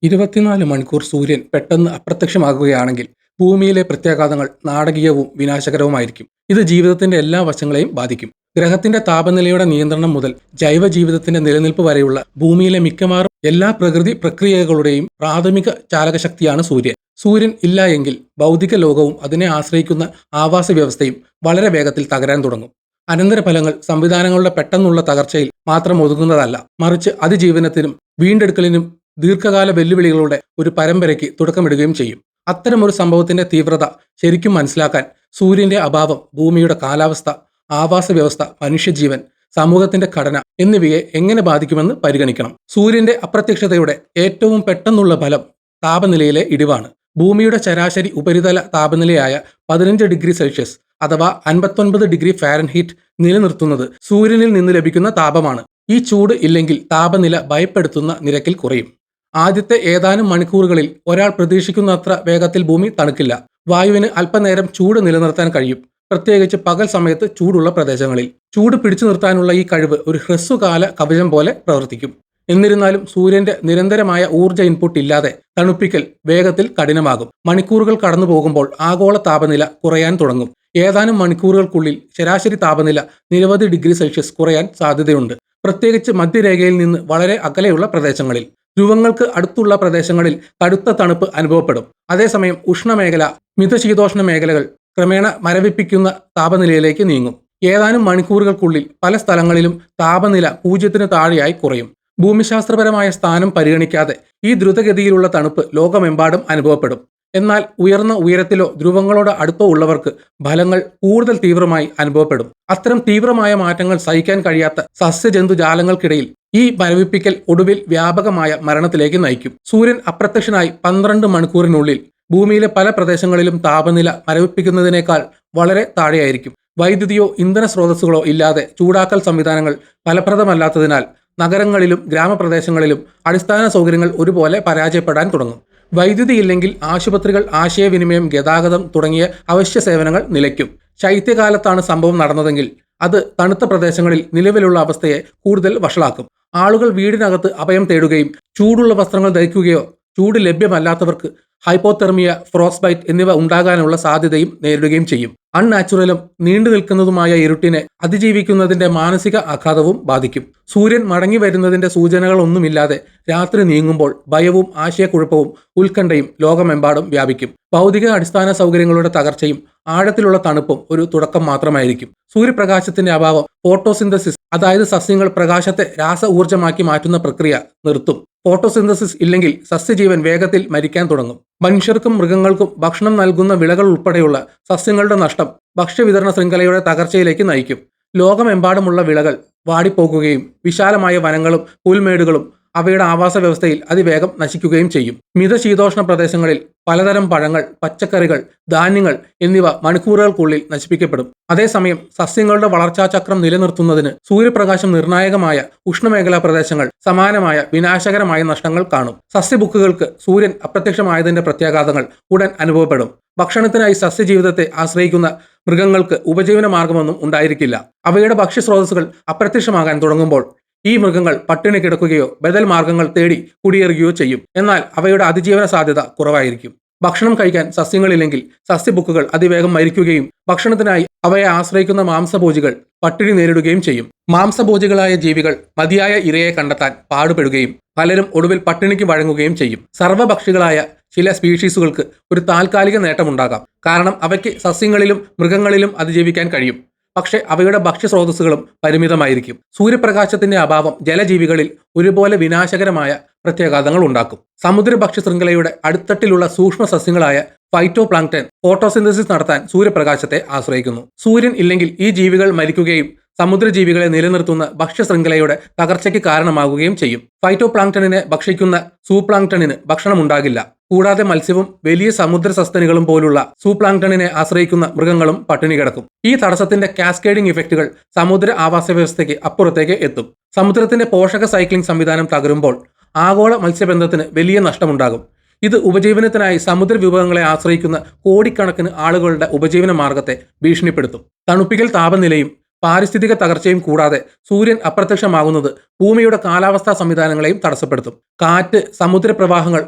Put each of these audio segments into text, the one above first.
24 മണിക്കൂർ സൂര്യൻ പെട്ടെന്ന് അപ്രത്യക്ഷമാകുകയാണെങ്കിൽ ഭൂമിയിലെ പ്രത്യാഘാതങ്ങൾ നാടകീയവും വിനാശകരവുമായിരിക്കും. ഇത് ജീവിതത്തിന്റെ എല്ലാ വശങ്ങളെയും ബാധിക്കും. ഗ്രഹത്തിന്റെ താപനിലയുടെ നിയന്ത്രണം മുതൽ ജൈവജീവിതത്തിന്റെ നിലനിൽപ്പ് വരെയുള്ള ഭൂമിയിലെ മിക്കവാറും എല്ലാ പ്രകൃതി പ്രക്രിയകളുടെയും പ്രാഥമിക ചാലകശക്തിയാണ് സൂര്യൻ. സൂര്യൻ ഇല്ല എങ്കിൽ ഭൗതിക ലോകവും അതിനെ ആശ്രയിക്കുന്ന ആവാസ വ്യവസ്ഥയും വളരെ വേഗത്തിൽ തകരാൻ തുടങ്ങും. അനന്തരഫലങ്ങൾ സംവിധാനങ്ങളുടെ പെട്ടെന്നുള്ള തകർച്ചയിൽ മാത്രം ഒതുങ്ങുന്നതല്ല, മറിച്ച് അതിജീവനത്തിനും വീണ്ടെടുക്കലിനും ദീർഘകാല വെല്ലുവിളികളുടെ ഒരു പരമ്പരയ്ക്ക് തുടക്കമിടുകയും ചെയ്യും. അത്തരമൊരു സംഭവത്തിന്റെ തീവ്രത ശരിക്കും മനസ്സിലാക്കാൻ സൂര്യന്റെ അഭാവം ഭൂമിയുടെ കാലാവസ്ഥ, ആവാസ വ്യവസ്ഥ, മനുഷ്യജീവൻ, സമൂഹത്തിന്റെ ഘടന എന്നിവയെ എങ്ങനെ ബാധിക്കുമെന്ന് പരിഗണിക്കണം. സൂര്യന്റെ അപ്രത്യക്ഷതയുടെ ഏറ്റവും പെട്ടെന്നുള്ള ഫലം താപനിലയിലെ ഇടിവാണ്. ഭൂമിയുടെ ശരാശരി ഉപരിതല താപനിലയായ 15 ഡിഗ്രി സെൽഷ്യസ് അഥവാ 59 ഡിഗ്രി ഫാരൻഹീറ്റ് നിലനിർത്തുന്നത് സൂര്യനിൽ നിന്ന് ലഭിക്കുന്ന താപമാണ്. ഈ ചൂട് ഇല്ലെങ്കിൽ താപനില ഭയപ്പെടുത്തുന്ന നിരക്കിൽ കുറയും. ആദ്യത്തെ ഏതാനും മണിക്കൂറുകളിൽ ഒരാൾ പ്രതീക്ഷിക്കുന്നത്ര വേഗത്തിൽ ഭൂമി തണുക്കില്ല. വായുവിന് അല്പനേരം ചൂട് നിലനിർത്താൻ കഴിയും, പ്രത്യേകിച്ച് പകൽ സമയത്ത് ചൂടുള്ള പ്രദേശങ്ങളിൽ. ചൂട് പിടിച്ചു നിർത്താനുള്ള ഈ കഴിവ് ഒരു ഹ്രസ്വകാല കവചം പോലെ പ്രവർത്തിക്കും. എന്നിരുന്നാലും സൂര്യന്റെ നിരന്തരമായ ഊർജ്ജ ഇൻപുട്ട് ഇല്ലാതെ തണുപ്പിക്കൽ വേഗത്തിൽ കഠിനമാകും. മണിക്കൂറുകൾ കടന്നു പോകുമ്പോൾ ആഗോള താപനില കുറയാൻ തുടങ്ങും. ഏതാനും മണിക്കൂറുകൾക്കുള്ളിൽ ശരാശരി താപനില നിരവധി ഡിഗ്രി സെൽഷ്യസ് കുറയാൻ സാധ്യതയുണ്ട്, പ്രത്യേകിച്ച് മധ്യരേഖയിൽ നിന്ന് വളരെ അകലെയുള്ള പ്രദേശങ്ങളിൽ. ധ്രുവങ്ങൾക്ക് അടുത്തുള്ള പ്രദേശങ്ങളിൽ കടുത്ത തണുപ്പ് അനുഭവപ്പെടും. അതേസമയം ഉഷ്ണമേഖല, മിതശീതോഷ്ണ മേഖലകൾ ക്രമേണ മരവിപ്പിക്കുന്ന താപനിലയിലേക്ക് നീങ്ങും. ഏതാനും മണിക്കൂറുകൾക്കുള്ളിൽ പല സ്ഥലങ്ങളിലും താപനില 0-ന് താഴെയായി കുറയും. ഭൂമിശാസ്ത്രപരമായ സ്ഥാനം പരിഗണിക്കാതെ ഈ ദ്രുതഗതിയിലുള്ള തണുപ്പ് ലോകമെമ്പാടും അനുഭവപ്പെടും. എന്നാൽ ഉയർന്ന ഉയരത്തിലോ ധ്രുവങ്ങളോട് അടുത്തോ ഉള്ളവർക്ക് ഫലങ്ങൾ കൂടുതൽ തീവ്രമായി അനുഭവപ്പെടും. അത്തരം തീവ്രമായ മാറ്റങ്ങൾ സഹിക്കാൻ കഴിയാത്ത സസ്യജന്തുജാലങ്ങൾക്കിടയിൽ ഈ മരവിപ്പിക്കൽ ഒടുവിൽ വ്യാപകമായ മരണത്തിലേക്ക് നയിക്കും. സൂര്യൻ അപ്രത്യക്ഷനായി 12 മണിക്കൂറിനുള്ളിൽ ഭൂമിയിലെ പല പ്രദേശങ്ങളിലും താപനില മരവിപ്പിക്കുന്നതിനേക്കാൾ വളരെ താഴെയായിരിക്കും. വൈദ്യുതിയോ ഇന്ധന സ്രോതസ്സുകളോ ഇല്ലാതെ ചൂടാക്കൽ സംവിധാനങ്ങൾ ഫലപ്രദമല്ലാത്തതിനാൽ നഗരങ്ങളിലും ഗ്രാമപ്രദേശങ്ങളിലും അടിസ്ഥാന സൗകര്യങ്ങൾ ഒരുപോലെ പരാജയപ്പെടാൻ തുടങ്ങും. വൈദ്യുതി ഇല്ലെങ്കിൽ ആശുപത്രികൾ, ആശയവിനിമയം, ഗതാഗതം തുടങ്ങിയ അവശ്യ സേവനങ്ങൾ നിലയ്ക്കും. ശൈത്യകാലത്താണ് സംഭവം നടന്നതെങ്കിൽ അത് തണുത്ത പ്രദേശങ്ങളിൽ നിലവിലുള്ള അവസ്ഥയെ കൂടുതൽ വഷളാക്കും. ആളുകൾ വീടിനകത്ത് അഭയം തേടുകയും ചൂടുള്ള വസ്ത്രങ്ങൾ ധരിക്കുകയോ ചൂട് ലഭ്യമല്ലാത്തവർക്ക് ഹൈപ്പോതെർമിയ, ഫ്രോസ്ബൈറ്റ് എന്നിവ ഉണ്ടാകാനുള്ള സാധ്യതയും നേരിടുകയും ചെയ്യും. അൺനാച്ചുറലും നീണ്ടു നിൽക്കുന്നതുമായ ഇരുട്ടിനെ അതിജീവിക്കുന്നതിന്റെ മാനസിക ആഘാതവും ബാധിക്കും. സൂര്യൻ മടങ്ങി വരുന്നതിന്റെ സൂചനകളൊന്നുമില്ലാതെ രാത്രി നീങ്ങുമ്പോൾ ഭയവും ആശയക്കുഴപ്പവും ഉത്കണ്ഠയും ലോകമെമ്പാടും വ്യാപിക്കും. ഭൗതിക അടിസ്ഥാന സൗകര്യങ്ങളുടെ തകർച്ചയും ആഴത്തിലുള്ള തണുപ്പും ഒരു തുടക്കം മാത്രമായിരിക്കും. സൂര്യപ്രകാശത്തിന്റെ അഭാവം ഫോട്ടോസിന്തസിസ്, അതായത് സസ്യങ്ങൾ പ്രകാശത്തെ രാസ ഊർജ്ജമാക്കി മാറ്റുന്ന പ്രക്രിയ നിർത്തും. ഫോട്ടോസിന്തസിസ് ഇല്ലെങ്കിൽ സസ്യജീവൻ വേഗത്തിൽ മരിക്കാൻ തുടങ്ങും. മനുഷ്യർക്കും മൃഗങ്ങൾക്കും ഭക്ഷണം നൽകുന്ന വിളകൾ ഉൾപ്പെടെയുള്ള സസ്യങ്ങളുടെ നഷ്ടം ഭക്ഷ്യവിതരണ ശൃംഖലയുടെ തകർച്ചയിലേക്ക് നയിക്കും. ലോകമെമ്പാടുമുള്ള വിളകൾ വാടിപ്പോകുകയും വിശാലമായ വനങ്ങളും പുൽമേടുകളും അവയുടെ ആവാസ വ്യവസ്ഥയിൽ അതിവേഗം നശിക്കുകയും ചെയ്യും. മിതശീതോഷ്ണ പ്രദേശങ്ങളിൽ പലതരം പഴങ്ങൾ, പച്ചക്കറികൾ, ധാന്യങ്ങൾ എന്നിവ മണിക്കൂറുകൾക്കുള്ളിൽ നശിപ്പിക്കപ്പെടും. അതേസമയം സസ്യങ്ങളുടെ വളർച്ചാചക്രം നിലനിർത്തുന്നതിന് സൂര്യപ്രകാശം നിർണായകമായ ഉഷ്ണമേഖലാ പ്രദേശങ്ങൾ സമാനമായ വിനാശകരമായ നഷ്ടങ്ങൾ കാണും. സസ്യബുക്കുകൾക്ക് സൂര്യൻ അപ്രത്യക്ഷമായതിന്റെ പ്രത്യാഘാതങ്ങൾ ഉടൻ അനുഭവപ്പെടും. ഭക്ഷണത്തിനായി സസ്യജീവിതത്തെ ആശ്രയിക്കുന്ന മൃഗങ്ങൾക്ക് ഉപജീവന മാർഗമൊന്നും ഉണ്ടായിരിക്കില്ല. അവയുടെ ഭക്ഷ്യസ്രോതസ്സുകൾ അപ്രത്യക്ഷമാകാൻ തുടങ്ങുമ്പോൾ ഈ മൃഗങ്ങൾ പട്ടിണി കിടക്കുകയോ ബദൽ മാർഗങ്ങൾ തേടി കുടിയേറുകയോ ചെയ്യും. എന്നാൽ അവയുടെ അതിജീവന സാധ്യത കുറവായിരിക്കും. ഭക്ഷണം കഴിക്കാൻ സസ്യങ്ങളില്ലെങ്കിൽ സസ്യബുക്കുകൾ അതിവേഗം മരിക്കുകയും ഭക്ഷണത്തിനായി അവയെ ആശ്രയിക്കുന്ന മാംസഭോജികൾ പട്ടിണി നേരിടുകയും ചെയ്യും. മാംസഭോജികളായ ജീവികൾ മതിയായ ഇരയെ കണ്ടെത്താൻ പാടുപെടുകയും പലരും ഒടുവിൽ പട്ടിണിക്ക് വഴങ്ങുകയും ചെയ്യും. സർവ്വഭക്ഷികളായ ചില സ്പീഷീസുകൾക്ക് ഒരു താൽക്കാലിക നേട്ടമുണ്ടാകാം, കാരണം അവയ്ക്ക് സസ്യങ്ങളിലും മൃഗങ്ങളിലും അതിജീവിക്കാൻ കഴിയും. പക്ഷേ അവയുടെ ഭക്ഷ്യസ്രോതസ്സുകളും പരിമിതമായിരിക്കും. സൂര്യപ്രകാശത്തിന്റെ അഭാവം ജലജീവികളിൽ ഒരുപോലെ വിനാശകരമായ പ്രത്യാഘാതങ്ങൾ ഉണ്ടാക്കും. സമുദ്രഭക്ഷ്യ ശൃംഖലയുടെ അടിത്തട്ടിലുള്ള സൂക്ഷ്മ സസ്യങ്ങളായ ഫൈറ്റോപ്ലാങ്ക്ടൺ ഫോട്ടോസിന്തസിസ് നടത്താൻ സൂര്യപ്രകാശത്തെ ആശ്രയിക്കുന്നു. സൂര്യൻ ഇല്ലെങ്കിൽ ഈ ജീവികൾ മരിക്കുകയും സമുദ്രജീവികളെ നിലനിർത്തുന്ന ഭക്ഷ്യശൃംഖലയുടെ തകർച്ചയ്ക്ക് കാരണമാകുകയും ചെയ്യും. ഫൈറ്റോപ്ലാങ്ക്ടണിനെ ഭക്ഷിക്കുന്ന സൂപ്ലാങ്ക്ടണിന് ഭക്ഷണമുണ്ടാകില്ല. കൂടാതെ മത്സ്യവും വലിയ സമുദ്ര സസ്തനികളും പോലുള്ള സൂപ്ലാങ്ക്ടണിനെ ആശ്രയിക്കുന്ന മൃഗങ്ങളും പട്ടിണി കിടക്കും. ഈ തടസ്സത്തിന്റെ കാസ്കേഡിംഗ് ഇഫക്റ്റുകൾ സമുദ്ര ആവാസ വ്യവസ്ഥയ്ക്ക് അപ്പുറത്തേക്ക് എത്തും. സമുദ്രത്തിന്റെ പോഷക സൈക്ലിംഗ് സംവിധാനം തകരുമ്പോൾ ആഗോള മത്സ്യബന്ധനത്തിന് വലിയ നഷ്ടമുണ്ടാകും. ഇത് ഉപജീവനത്തിനായി സമുദ്ര വിഭവങ്ങളെ ആശ്രയിക്കുന്ന കോടിക്കണക്കിന് ആളുകളുടെ ഉപജീവന മാർഗത്തെ ഭീഷണിപ്പെടുത്തും. തണുപ്പിക്കൽ താപനിലയും പാരിസ്ഥിതിക തകർച്ചയും കൂടാതെ സൂര്യൻ അപ്രത്യക്ഷമാകുന്നത് ഭൂമിയുടെ കാലാവസ്ഥാ സംവിധാനങ്ങളെയും തടസ്സപ്പെടുത്തും. കാറ്റ്, സമുദ്രപ്രവാഹങ്ങൾ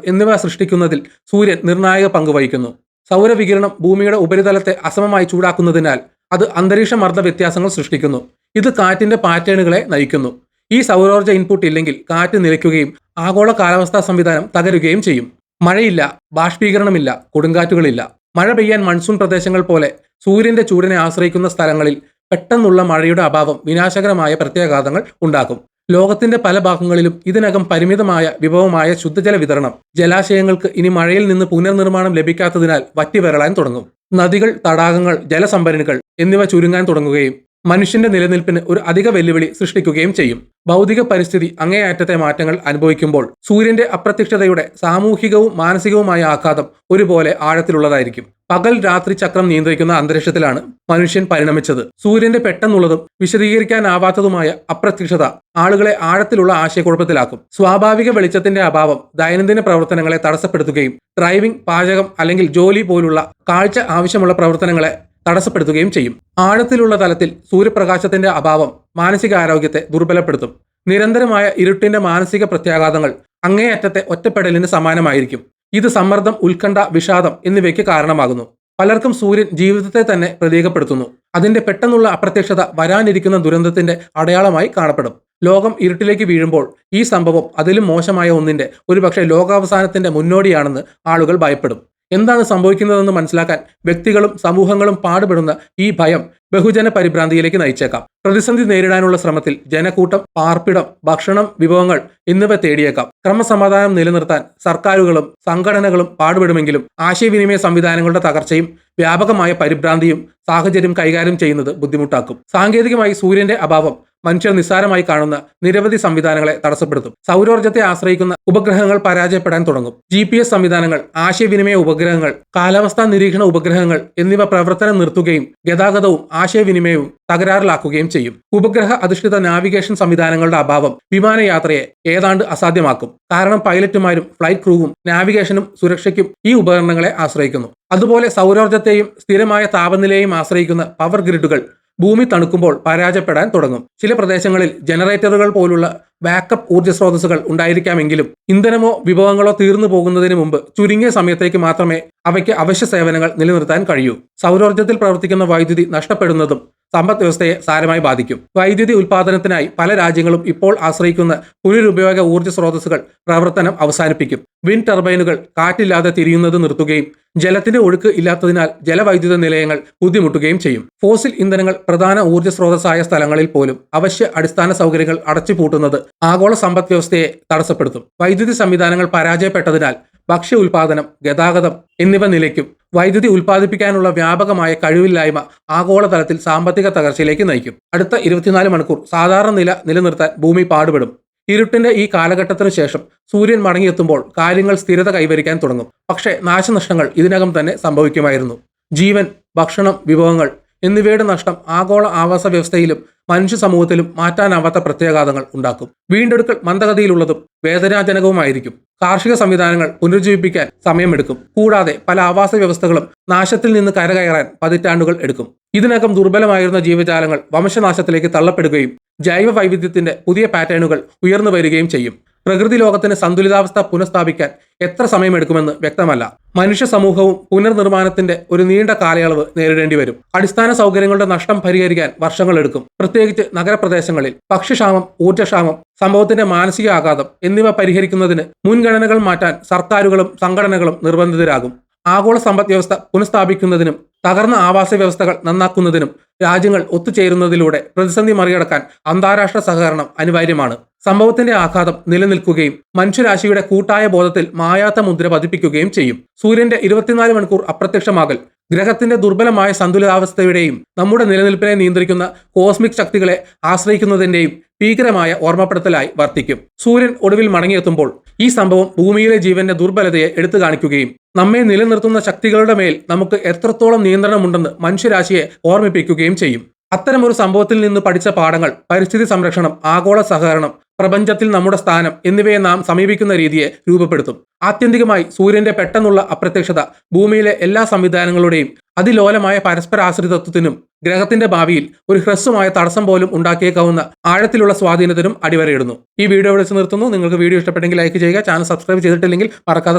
എന്നിവ സൃഷ്ടിക്കുന്നതിൽ സൂര്യൻ നിർണായക പങ്ക് വഹിക്കുന്നു. സൗരവികിരണം ഭൂമിയുടെ ഉപരിതലത്തെ അസമമായി ചൂടാക്കുന്നതിനാൽ അത് അന്തരീക്ഷ മർദ്ദ വ്യത്യാസങ്ങൾ സൃഷ്ടിക്കുന്നു. ഇത് കാറ്റിന്റെ പാറ്റേണുകളെ നയിക്കുന്നു. ഈ സൗരോർജ്ജ ഇൻപുട്ട് ഇല്ലെങ്കിൽ കാറ്റ് നിലയ്ക്കുകയും ആഗോള കാലാവസ്ഥാ സംവിധാനം തകരുകയും ചെയ്യും. മഴയില്ല, ബാഷ്പീകരണമില്ല, കൊടുങ്കാറ്റുകളില്ല. മഴ പെയ്യാൻ മൺസൂൺ പ്രദേശങ്ങൾ പോലെ സൂര്യന്റെ ചൂടിനെ ആശ്രയിക്കുന്ന സ്ഥലങ്ങളിൽ പെട്ടെന്നുള്ള മഴയുടെ അഭാവം വിനാശകരമായ പ്രത്യാഘാതങ്ങൾ ഉണ്ടാക്കും. ലോകത്തിന്റെ പല ഭാഗങ്ങളിലും ഇതിനകം പരിമിതമായ വിഭവമായ ശുദ്ധജല വിതരണം, ജലാശയങ്ങൾക്ക് ഇനി മഴയിൽ നിന്ന് പുനർനിർമ്മാണം ലഭിക്കാത്തതിനാൽ വറ്റിവരളാൻ തുടങ്ങും. നദികൾ, തടാകങ്ങൾ, ജലസംഭരണികൾ എന്നിവ ചുരുങ്ങാൻ തുടങ്ങുകയും മനുഷ്യന്റെ നിലനിൽപ്പിന് ഒരു അധിക വെല്ലുവിളി സൃഷ്ടിക്കുകയും ചെയ്യും. ഭൗതിക പരിസ്ഥിതി അങ്ങേയറ്റത്തെ മാറ്റങ്ങൾ അനുഭവിക്കുമ്പോൾ സൂര്യന്റെ അപ്രത്യക്ഷതയുടെ സാമൂഹികവും മാനസികവുമായ ആഘാതം ഒരുപോലെ ആഴത്തിലുള്ളതായിരിക്കും. പകൽ രാത്രി ചക്രം നിയന്ത്രിക്കുന്ന അന്തരീക്ഷത്തിലാണ് മനുഷ്യൻ പരിണമിച്ചത്. സൂര്യന്റെ പെട്ടെന്നുള്ളതും വിശദീകരിക്കാനാവാത്തതുമായ അപ്രത്യക്ഷത ആളുകളെ ആഴത്തിലുള്ള ആശയക്കുഴപ്പത്തിലാക്കും. സ്വാഭാവിക വെളിച്ചത്തിന്റെ അഭാവം ദൈനംദിന പ്രവർത്തനങ്ങളെ തടസ്സപ്പെടുത്തുകയും ഡ്രൈവിംഗ്, പാചകം അല്ലെങ്കിൽ ജോലി പോലുള്ള കാഴ്ച ആവശ്യമുള്ള പ്രവർത്തനങ്ങളെ തടസ്സപ്പെടുത്തുകയും ചെയ്യും. ആഴത്തിലുള്ള തലത്തിൽ സൂര്യപ്രകാശത്തിന്റെ അഭാവം മാനസികാരോഗ്യത്തെ ദുർബലപ്പെടുത്തും. നിരന്തരമായ ഇരുട്ടിന്റെ മാനസിക പ്രത്യാഘാതങ്ങൾ അങ്ങേയറ്റത്തെ ഒറ്റപ്പെടലിന് സമാനമായിരിക്കും. ഇത് സമ്മർദ്ദം, ഉത്കണ്ഠ, വിഷാദം എന്നിവയ്ക്ക് കാരണമാകുന്നു. പലർക്കും സൂര്യൻ ജീവിതത്തെ തന്നെ പ്രതീകപ്പെടുത്തുന്നു. അതിന്റെ പെട്ടെന്നുള്ള അപ്രത്യക്ഷത വരാനിരിക്കുന്ന ദുരന്തത്തിന്റെ അടയാളമായി കാണപ്പെടും. ലോകം ഇരുട്ടിലേക്ക് വീഴുമ്പോൾ ഈ സംഭവം അതിലും മോശമായ ഒന്നിന്റെ, ഒരുപക്ഷെ ലോകാവസാനത്തിന്റെ മുന്നോടിയാണെന്ന് ആളുകൾ ഭയപ്പെടും. എന്താണ് സംഭവിക്കുന്നതെന്ന് മനസ്സിലാക്കാൻ വ്യക്തികളും സമൂഹങ്ങളും പാടുപെടുന്ന ഈ ഭയം ബഹുജന പരിഭ്രാന്തിയിലേക്ക് നയിച്ചേക്കാം. പ്രതിസന്ധി നേരിടാനുള്ള ശ്രമത്തിൽ ജനക്കൂട്ടം പാർപ്പിടം, ഭക്ഷണം, വിഭവങ്ങൾ എന്നിവ തേടിയേക്കാം. ക്രമസമാധാനം നിലനിർത്താൻ സർക്കാരുകളും സംഘടനകളും പാടുപെടുമെങ്കിലും ആശയവിനിമയ സംവിധാനങ്ങളുടെ തകർച്ചയും വ്യാപകമായ പരിഭ്രാന്തിയും സാഹചര്യം കൈകാര്യം ചെയ്യുന്നത് ബുദ്ധിമുട്ടാക്കും. സാങ്കേതികമായി സൂര്യന്റെ അഭാവം മനുഷ്യർ നിസ്സാരമായി കാണുന്ന നിരവധി സംവിധാനങ്ങളെ തടസ്സപ്പെടുത്തും. സൗരോർജ്ജത്തെ ആശ്രയിക്കുന്ന ഉപഗ്രഹങ്ങൾ പരാജയപ്പെടാൻ തുടങ്ങും. GPS സംവിധാനങ്ങൾ, ആശയവിനിമയ ഉപഗ്രഹങ്ങൾ, കാലാവസ്ഥാ നിരീക്ഷണ ഉപഗ്രഹങ്ങൾ എന്നിവ പ്രവർത്തനം നിർത്തുകയും ഗതാഗതവും ആശയവിനിമയവും തകരാറിലാക്കുകയും ചെയ്യും. ഉപഗ്രഹ അധിഷ്ഠിത നാവിഗേഷൻ സംവിധാനങ്ങളുടെ അഭാവം വിമാനയാത്രയെ ഏതാണ്ട് അസാധ്യമാക്കും. കാരണം പൈലറ്റുമാരും ഫ്ലൈറ്റ് ക്രൂവും നാവിഗേഷനും സുരക്ഷയ്ക്കും ഈ ഉപകരണങ്ങളെ ആശ്രയിക്കുന്നു. അതുപോലെ സൗരോർജ്ജത്തെയും സ്ഥിരമായ താപനിലയെയും ആശ്രയിക്കുന്ന പവർ ഗ്രിഡുകൾ ഭൂമി തണുക്കുമ്പോൾ പരാജയപ്പെടാൻ തുടങ്ങും. ചില പ്രദേശങ്ങളിൽ ജനറേറ്ററുകൾ പോലുള്ള ബാക്കപ്പ് ഊർജ്ജ സ്രോതസ്സുകൾ ഉണ്ടായിരിക്കാമെങ്കിലും ഇന്ധനമോ വിഭവങ്ങളോ തീർന്നു പോകുന്നതിന് മുമ്പ് ചുരുങ്ങിയ സമയത്തേക്ക് മാത്രമേ അവയ്ക്ക് അവശ്യ സേവനങ്ങൾ നിലനിർത്താൻ കഴിയൂ. സൗരോർജ്ജത്തിൽ പ്രവർത്തിക്കുന്ന വൈദ്യുതി നഷ്ടപ്പെടുന്നതും സമ്പദ് വ്യവസ്ഥയെ സാരമായി ബാധിക്കും. വൈദ്യുതി ഉൽപാദനത്തിനായി പല രാജ്യങ്ങളും ഇപ്പോൾ ആശ്രയിക്കുന്ന പുനരുപയോഗ ഊർജ്ജ സ്രോതസ്സുകൾ പ്രവർത്തനം അവസാനിപ്പിക്കും. വിൻഡ് ടർബൈനുകൾ കാറ്റില്ലാതെ തിരിയുന്നത് നിർത്തുകയും ജലത്തിന്റെ ഒഴുക്ക് ഇല്ലാത്തതിനാൽ ജലവൈദ്യുത നിലയങ്ങൾ ബുദ്ധിമുട്ടുകയും ചെയ്യും. ഫോസിൽ ഇന്ധനങ്ങൾ പ്രധാന ഊർജ്ജ സ്രോതസ്സായ സ്ഥലങ്ങളിൽ പോലും അവശ്യ അടിസ്ഥാന സൗകര്യങ്ങൾ അടച്ചുപൂട്ടുന്നത് ആഗോള സമ്പദ് വ്യവസ്ഥയെ തടസ്സപ്പെടുത്തും. വൈദ്യുതി സംവിധാനങ്ങൾ പരാജയപ്പെട്ടതിനാൽ ഭക്ഷ്യ ഉൽപാദനം, ഗതാഗതം എന്നിവ നിലയ്ക്കും. വൈദ്യുതി ഉൽപ്പാദിപ്പിക്കാനുള്ള വ്യാപകമായ കഴിവില്ലായ്മ ആഗോളതലത്തിൽ സാമ്പത്തിക തകർച്ചയിലേക്ക് നയിക്കും. അടുത്ത 24 മണിക്കൂർ സാധാരണ നില നിലനിർത്താൻ ഭൂമി പാടുപെടും. ഇരുട്ടിന്റെ ഈ കാലഘട്ടത്തിനു ശേഷം സൂര്യൻ മടങ്ങിയെത്തുമ്പോൾ കാര്യങ്ങൾ സ്ഥിരത കൈവരിക്കാൻ തുടങ്ങും. പക്ഷേ നാശനഷ്ടങ്ങൾ ഇതിനകം തന്നെ സംഭവിക്കുമായിരുന്നു. ജീവൻ, ഭക്ഷണം, വിഭവങ്ങൾ എന്നിവയുടെ നഷ്ടം ആഗോള ആവാസ വ്യവസ്ഥയിലും മനുഷ്യ സമൂഹത്തിലും മാറ്റാനാവാത്ത പ്രത്യാഘാതങ്ങൾ ഉണ്ടാക്കും. വീണ്ടെടുക്കൽ മന്ദഗതിയിലുള്ളതും വേദനാജനകവുമായിരിക്കും. കാർഷിക സംവിധാനങ്ങൾ പുനരുജ്ജീവിപ്പിക്കാൻ സമയമെടുക്കും. കൂടാതെ പല ആവാസ വ്യവസ്ഥകളും നാശത്തിൽ നിന്ന് കരകയറാൻ പതിറ്റാണ്ടുകൾ എടുക്കും. ഇതിനകം ദുർബലമായിരുന്ന ജീവജാലങ്ങൾ വംശനാശത്തിലേക്ക് തള്ളപ്പെടുകയും ജൈവ വൈവിധ്യത്തിന്റെ പുതിയ പാറ്റേണുകൾ ഉയർന്നു വരികയും ചെയ്യും. പ്രകൃതി ലോകത്തിന് സന്തുലിതാവസ്ഥ പുനഃസ്ഥാപിക്കാൻ എത്ര സമയമെടുക്കുമെന്ന് വ്യക്തമല്ല. മനുഷ്യ സമൂഹവും പുനർനിർമ്മാണത്തിന്റെ ഒരു നീണ്ട കാലയളവ് നേരിടേണ്ടി വരും. അടിസ്ഥാന സൗകര്യങ്ങളുടെ നഷ്ടം പരിഹരിക്കാൻ വർഷങ്ങളെടുക്കും. പ്രത്യേകിച്ച് നഗരപ്രദേശങ്ങളിൽ ഭക്ഷ്യക്ഷാമം, ഊർജ്ജക്ഷാമം, സംഭവത്തിന്റെ മാനസിക ആഘാതം എന്നിവ പരിഹരിക്കുന്നതിന് മുൻഗണനകൾ മാറ്റാൻ സർക്കാരുകളും സംഘടനകളും നിർബന്ധിതരാകും. ആഗോള സമ്പദ് വ്യവസ്ഥ പുനഃസ്ഥാപിക്കുന്നതിനും തകർന്ന ആവാസ വ്യവസ്ഥകൾ നന്നാക്കുന്നതിനും രാജ്യങ്ങൾ ഒത്തുചേരുന്നതിലൂടെ പ്രതിസന്ധി മറികടക്കാൻ അന്താരാഷ്ട്ര സഹകരണം അനിവാര്യമാണ്. സംഭവത്തിന്റെ ആഘാതം നിലനിൽക്കുകയും മനുഷ്യരാശിയുടെ കൂട്ടായ ബോധത്തിൽ മായാത്ത മുദ്ര പതിപ്പിക്കുകയും ചെയ്യും. സൂര്യന്റെ 24 മണിക്കൂർ അപ്രത്യക്ഷമാകൽ ഗ്രഹത്തിന്റെ ദുർബലമായ സന്തുലിതാവസ്ഥയുടെയും നമ്മുടെ നിലനിൽപ്പിനെ നിയന്ത്രിക്കുന്ന കോസ്മിക് ശക്തികളെ ആശ്രയിക്കുന്നതിന്റെയും ഭീകരമായ ഓർമ്മപ്പെടുത്തലായി വർത്തിക്കും. സൂര്യൻ ഒടുവിൽ മടങ്ങിയെത്തുമ്പോൾ ഈ സംഭവം ഭൂമിയിലെ ജീവന്റെ ദുർബലതയെ എടുത്തു കാണിക്കുകയും നമ്മെ നിലനിർത്തുന്ന ശക്തികളുടെ മേൽ നമുക്ക് എത്രത്തോളം നിയന്ത്രണമുണ്ടെന്ന് മനുഷ്യരാശിയെ ഓർമ്മിപ്പിക്കുകയും ചെയ്യും. അത്തരമൊരു സംഭവത്തിൽ നിന്ന് പഠിച്ച പാഠങ്ങൾ പരിസ്ഥിതി സംരക്ഷണം, ആഗോള സഹകരണം, പ്രപഞ്ചത്തിൽ നമ്മുടെ സ്ഥാനം എന്നിവയെ നാം സമീപിക്കുന്ന രീതിയെ രൂപപ്പെടുത്തും. ആത്യന്തികമായി സൂര്യന്റെ പെട്ടെന്നുള്ള അപ്രത്യക്ഷത ഭൂമിയിലെ എല്ലാ സംവിധാനങ്ങളുടെയും അതിലോലമായ പരസ്പരാശ്രിതത്വത്തിനും ഗ്രഹത്തിന്റെ ഭാവിയിൽ ഒരു ഹ്രസ്വമായ തടസ്സം പോലും ഉണ്ടാക്കിയേക്കാവുന്ന ആഴത്തിലുള്ള സ്വാധീനത്തിനും അടിവരയിടുന്നു. ഈ വീഡിയോ വെച്ച് നിർത്തുന്നു. നിങ്ങൾക്ക് വീഡിയോ ഇഷ്ടപ്പെട്ടെങ്കിൽ ലൈക്ക് ചെയ്യുക. ചാനൽ സബ്സ്ക്രൈബ് ചെയ്തിട്ടില്ലെങ്കിൽ മറക്കാതെ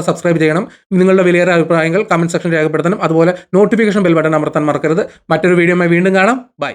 സബ്സ്ക്രൈബ് ചെയ്യണം. നിങ്ങളുടെ വിലയേറിയ അഭിപ്രായങ്ങൾ കമന്റ് സെക്ഷൻ രേഖപ്പെടുത്തണം. അതുപോലെ നോട്ടിഫിക്കേഷൻ ബെൽ ബട്ടൺ അമർത്താൻ മറക്കരുത്. മറ്റൊരു വീഡിയോയുമായി വീണ്ടും കാണാം. ബൈ.